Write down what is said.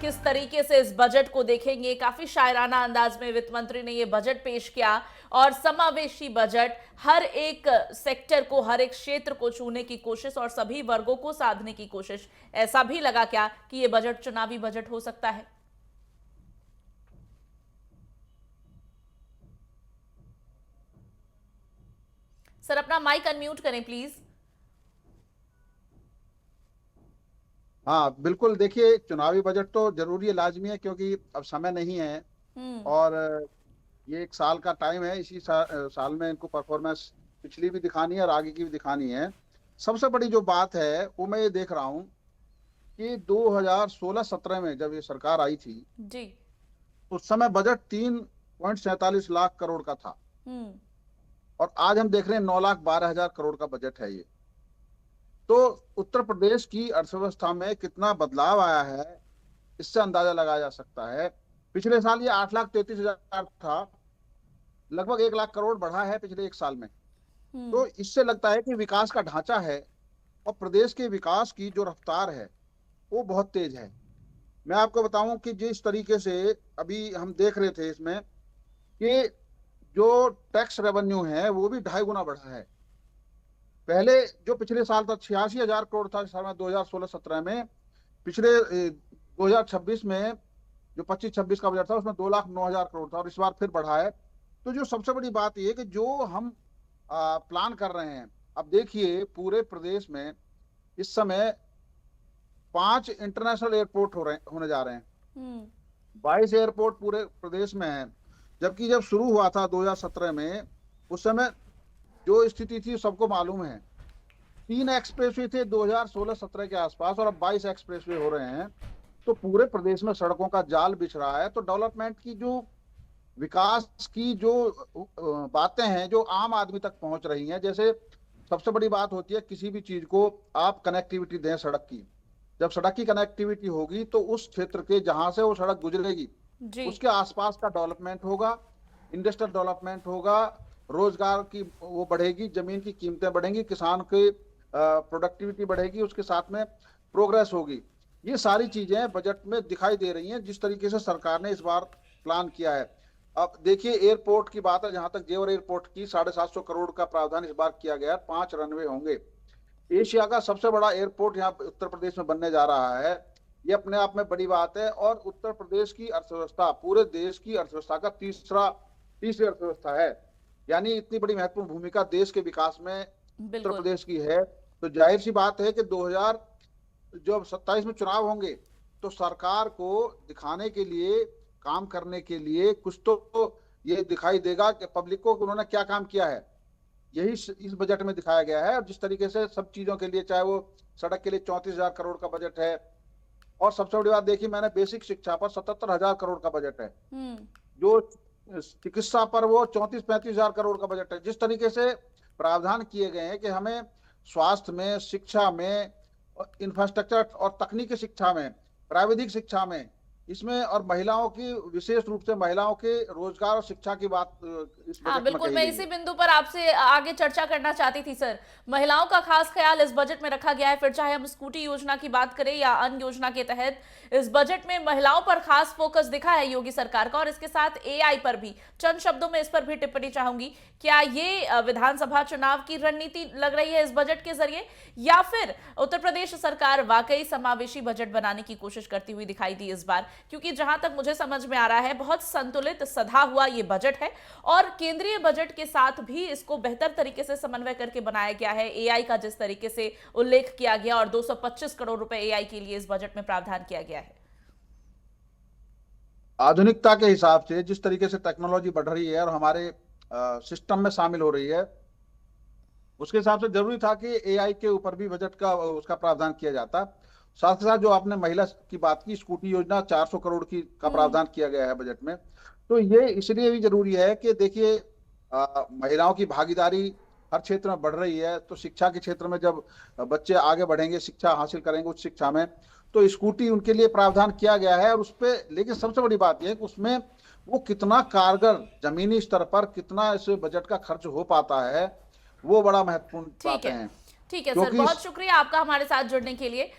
किस तरीके से इस बजट को देखेंगे। काफी शायराना अंदाज में वित्त मंत्री ने ये बजट पेश किया और समावेशी बजट, हर एक सेक्टर को, हर एक क्षेत्र को छूने की कोशिश और सभी वर्गों को साधने की कोशिश। ऐसा भी लगा क्या कि ये बजट चुनावी बजट हो सकता है? सर, अपना माइक अनम्यूट करें प्लीज। हाँ बिल्कुल, देखिए चुनावी बजट तो जरूरी है, लाजमी है, क्योंकि अब समय नहीं है। हम्म। और ये एक साल का टाइम है, इसी साल में इनको परफॉर्मेंस पिछली भी दिखानी है और आगे की भी दिखानी है। सबसे बड़ी जो बात है वो मैं ये देख रहा हूँ कि 2016-17 में जब ये सरकार आई थी, जी। उस समय बजट 3.47 लाख करोड़ का था। हम्म। और आज हम देख रहे हैं 9,12,000 करोड़ का बजट है ये। तो उत्तर प्रदेश की अर्थव्यवस्था में कितना बदलाव आया है, इससे अंदाजा लगाया जा सकता है। पिछले साल ये 8,33,000 था, लगभग 1 लाख करोड़ बढ़ा है पिछले एक साल में। हम्म। तो इससे लगता है कि विकास का ढांचा है और प्रदेश के विकास की जो रफ्तार है वो बहुत तेज है। मैं आपको बताऊं कि जिस तरीके से अभी हम देख रहे थे इसमें कि जो टैक्स रेवेन्यू है वो भी 2.5 गुना बढ़ा है। पहले जो पिछले साल था 86,000 करोड़ था साल 2016-17 में। पिछले 2026 में जो 25-26 का बजट था उसमें 2,09,000 करोड़ था और इस बार फिर बढ़ा है। तो जो सबसे बड़ी बात यह है कि जो हम प्लान कर रहे हैं, अब देखिए पूरे प्रदेश में इस समय 5 इंटरनेशनल एयरपोर्ट होने जा रहे हैं। हम्म। 22 एयरपोर्ट पूरे प्रदेश में है। जबकि जब शुरू हुआ था 2017 में, उस समय जो स्थिति थी सबको मालूम है। 3 एक्सप्रेसवे थे 2016-17 के आसपास और अब 22 एक्सप्रेसवे हो रहे हैं। तो पूरे प्रदेश में सड़कों का जाल बिछ रहा है। तो डेवलपमेंट की जो, विकास की जो बातें हैं जो आम आदमी तक पहुंच रही हैं, जैसे सबसे बड़ी बात होती है किसी भी चीज को आप कनेक्टिविटी दें सड़क की। जब सड़क की कनेक्टिविटी होगी तो उस क्षेत्र के जहां से वो सड़क गुजरेगी जी। उसके आसपास का डेवलपमेंट होगा, इंडस्ट्रियल डेवलपमेंट होगा, रोजगार की वो बढ़ेगी, जमीन की कीमतें बढ़ेंगी, किसान की प्रोडक्टिविटी बढ़ेगी, उसके साथ में प्रोग्रेस होगी। ये सारी चीजें बजट में दिखाई दे रही हैं जिस तरीके से सरकार ने इस बार प्लान किया है। अब देखिए एयरपोर्ट की बात है, जहां तक जेवर एयरपोर्ट की 750 करोड़ का प्रावधान इस बार किया गया है। 5 रनवे होंगे। एशिया का सबसे बड़ा एयरपोर्ट यहाँ उत्तर प्रदेश में बनने जा रहा है। ये अपने आप में बड़ी बात है। और उत्तर प्रदेश की अर्थव्यवस्था पूरे देश की अर्थव्यवस्था का तीसरी अर्थव्यवस्था है। यानी इतनी बड़ी महत्वपूर्ण भूमिका देश के विकास में उत्तर बिल्कुल। प्रदेश की है। तो जाहिर सी बात है कि 2000 जब 27 में चुनाव होंगे तो सरकार को दिखाने के लिए, काम करने के लिए कुछ तो ये दिखाई देगा कि पब्लिक को कि उन्होंने क्या काम किया है। यही इस बजट में दिखाया गया है। और जिस तरीके से सब चीजों के लिए, चाहे वो सड़क के लिए 34,000 करोड़ का बजट है, और सबसे बड़ी बात देखिए मैंने बेसिक शिक्षा पर 77,000 करोड़ का बजट है। हम्म। जो चिकित्सा पर वो 34-35 हजार करोड़ का बजट है। जिस तरीके से प्रावधान किए गए हैं कि हमें स्वास्थ्य में, शिक्षा में, इंफ्रास्ट्रक्चर और तकनीकी शिक्षा में, प्राविधिक शिक्षा में, इसमें, और महिलाओं की, विशेष रूप से महिलाओं के रोजगार और शिक्षा की बात इस हाँ, बजट में बिल्कुल, कही मैं गई इसी है। बिंदु पर आपसे आगे चर्चा करना चाहती थी सर। महिलाओं का खास ख्याल इस बजट में रखा गया है, फिर चाहे हम स्कूटी योजना की बात करें या अन्य योजना के तहत इस बजट में महिलाओं पर खास फोकस दिखा है योगी सरकार का, और इसके साथ एआई पर भी। चंद शब्दों में इस पर भी टिप्पणी चाहूंगी। क्या ये विधानसभा चुनाव की रणनीति लग रही है इस बजट के जरिए, या फिर उत्तर प्रदेश सरकार वाकई समावेशी बजट बनाने की कोशिश करती हुई दिखाई दी इस बार? क्योंकि जहां तक मुझे समझ में आ रहा है, बहुत संतुलित सधा हुआ ये बजट है और केंद्रीय बजट के साथ भी इसको बेहतर तरीके से समन्वय करके बनाया गया है। एआई का जिस तरीके से उल्लेख किया गया और 225 करोड़ रुपए एआई के लिए इस बजट में प्रावधान किया गया है। आधुनिकता के हिसाब से जिस तरीके से टेक्नोलॉजी बढ़ रही है और हमारे सिस्टम में शामिल हो रही है, उसके हिसाब से जरूरी था कि एआई के ऊपर भी बजट का उसका प्रावधान किया जाता। साथ ही साथ जो आपने महिला की बात की, स्कूटी योजना 400 करोड़ की का हम्म। प्रावधान किया गया है बजट में। तो ये इसलिए भी जरूरी है कि देखिए महिलाओं की भागीदारी हर क्षेत्र में बढ़ रही है। तो शिक्षा के क्षेत्र में जब बच्चे आगे बढ़ेंगे, शिक्षा हासिल करेंगे उच्च शिक्षा में, तो स्कूटी उनके लिए प्रावधान किया गया है। और उस पे, लेकिन सबसे बड़ी बात यह है कि उसमें वो कितना कारगर, जमीनी स्तर पर कितना इस बजट का खर्च हो पाता है, वो बड़ा महत्वपूर्ण ठीक बातें है। हैं। ठीक है सर, क्योंकि बहुत शुक्रिया आपका हमारे साथ जुड़ने के लिए।